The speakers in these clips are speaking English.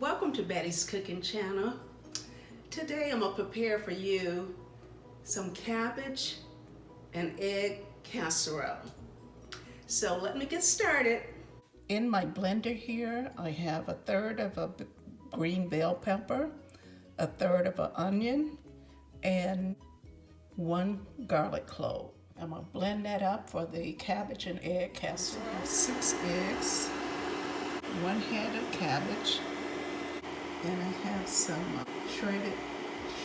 Welcome to Betty's Cooking Channel. Today I'm going to prepare for you some cabbage and egg casserole. So let me get started. In my blender here I have 1/3 of a green bell pepper, 1/3 of an onion, and 1 garlic clove. I'm going to blend that up for the cabbage and egg casserole. 6 eggs, 1 head of cabbage, and I have some shredded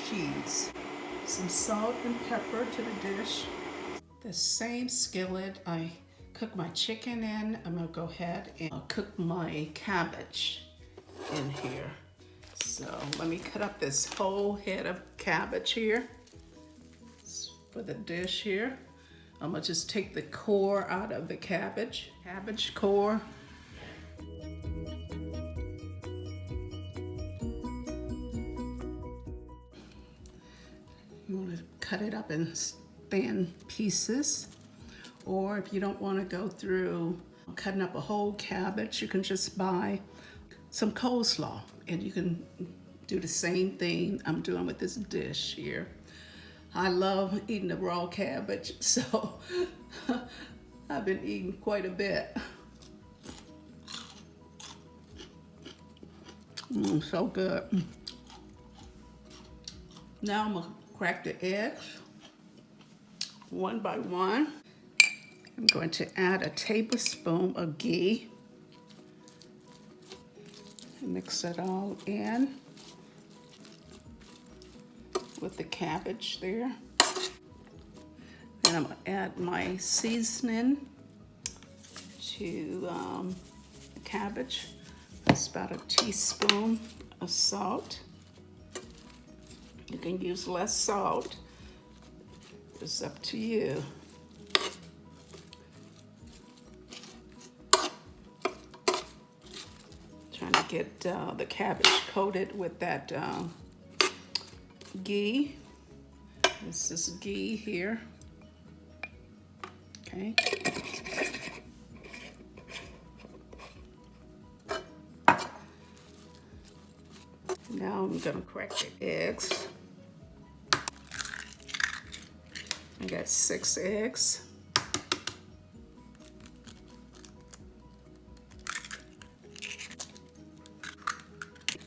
cheese, some salt and pepper to the dish. The same skillet I cook my chicken in, I'm gonna go ahead and cook my cabbage in here. So let me cut up this whole head of cabbage here for the dish here. I'm gonna just take the core out of the cabbage core. You want to cut it up in thin pieces, or if you don't want to go through cutting up a whole cabbage, you can just buy some coleslaw and you can do the same thing I'm doing with this dish here. I love eating the raw cabbage, so I've been eating quite a bit. So good. Now I'm gonna crack the eggs one by one. I'm going to add a tablespoon of ghee. Mix it all in with the cabbage there. And I'm going to add my seasoning to the cabbage. That's about a teaspoon of salt. You can use less salt. It's up to you. Trying to get the cabbage coated with that ghee. This is ghee here. Okay. Now I'm gonna crack the eggs. I got 6 eggs.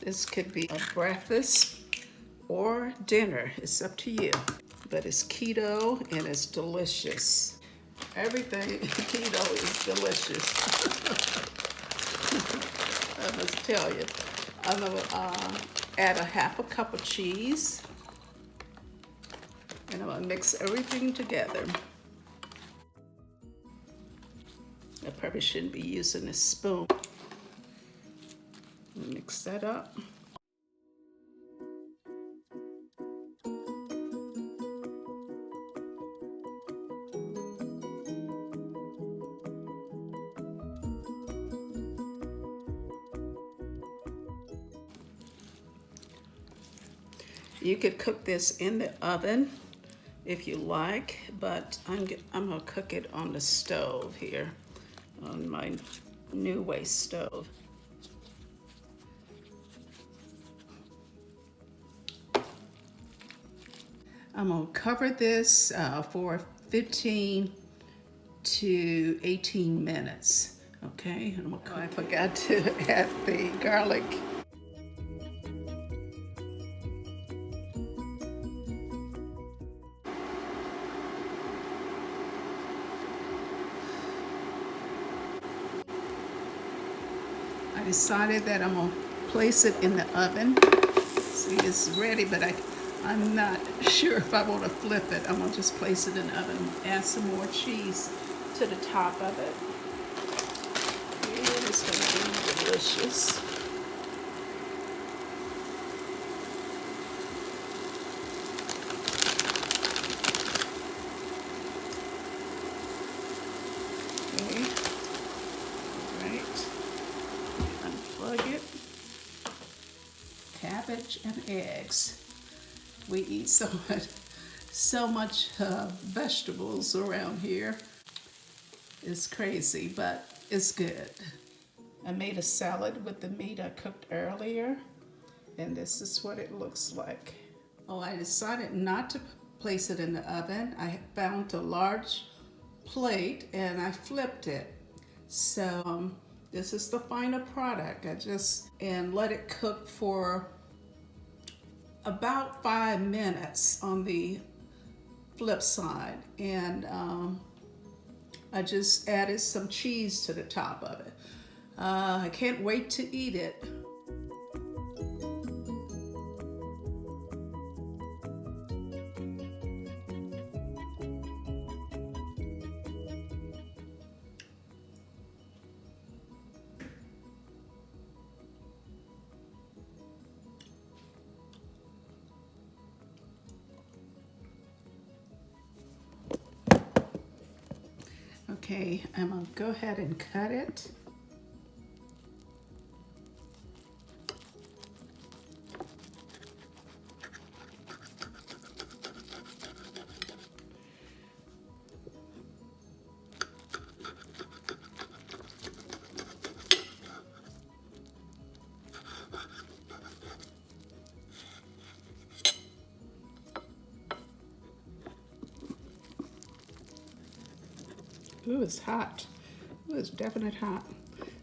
This could be a breakfast or dinner. It's up to you. But it's keto and it's delicious. Everything keto is delicious. I must tell you. I'm gonna add a 1/2 cup of cheese. And I'm gonna mix everything together. I probably shouldn't be using a spoon. Mix that up. You could cook this in the oven if you like, but I'm gonna cook it on the stove here, on my new way stove. I'm gonna cover this for 15 to 18 minutes, okay? I forgot to add the garlic. I decided that I'm gonna place it in the oven. See, it's ready, but I'm not sure if I want to flip it. I'm gonna just place it in the oven. Add some more cheese to the top of it. And it's gonna be delicious. Okay. All right. Unplug it. Cabbage and eggs. We eat so much vegetables around here. It's crazy, but it's good. I made a salad with the meat I cooked earlier, and this is what it looks like. Oh, I decided not to place it in the oven. I found a large plate and I flipped it. So this is the final product. And let it cook for about 5 minutes on the flip side. And I just added some cheese to the top of it. I can't wait to eat it. Okay, I'm gonna go ahead and cut it. Ooh, it's hot. Ooh, it's definitely hot.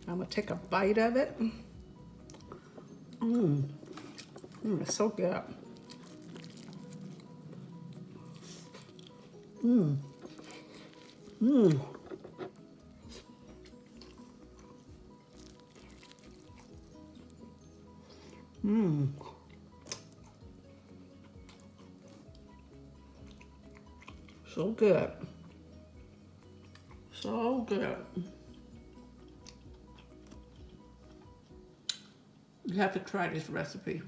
I'm gonna take a bite of it. It's so good. So good. So good. You have to try this recipe.